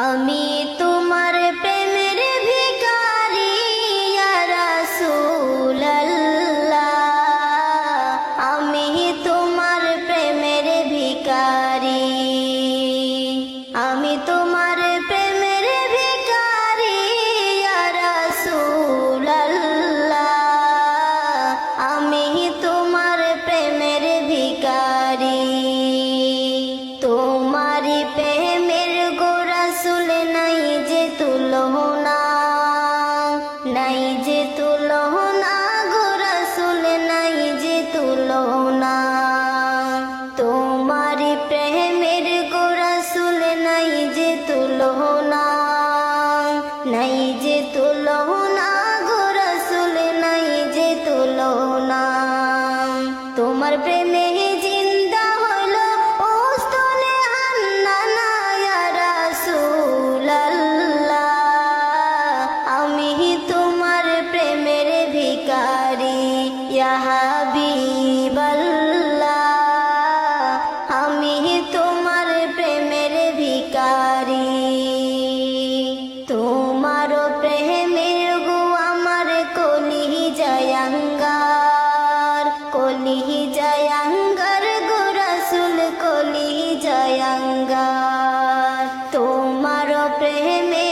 আমি তোমার প্রেমের ভিখারি ইয়া রাসূলুল্লাহ, আমি তোমার প্রেমের ভিখারি, আমি তোমার প্রেমের ভিখারি ইয়া রাসূলুল্লাহ, আমি তোমার প্রেমের ভিখারি। তোমারি প্রেমের গো রাসূল নাই যে তুলনা, নাই যে তুলনা গো রাসূল নাই যে তুলনা। তোমারি প্রেমের গো রাসূল নাই যে তুলনা, নাই যে তুলনা গো রাসূল নাই যে তুলনা। তোমার প্রেমে জিন্দা হলো ওস্তলে হান্নানা ইয়া রাসূলুল্লাহ, আমি তোমার প্রেমের ভিখারি ইয়া হাবিবাল্লাহ, আমি তোমার প্রেমের ভিখারি। তোমার প্রেমের গো আমার কলিজায় আঙ্গার, কলিজায় আঙ্গার গো রাসূল কলিজায় আঙ্গার। তোমার প্রেমে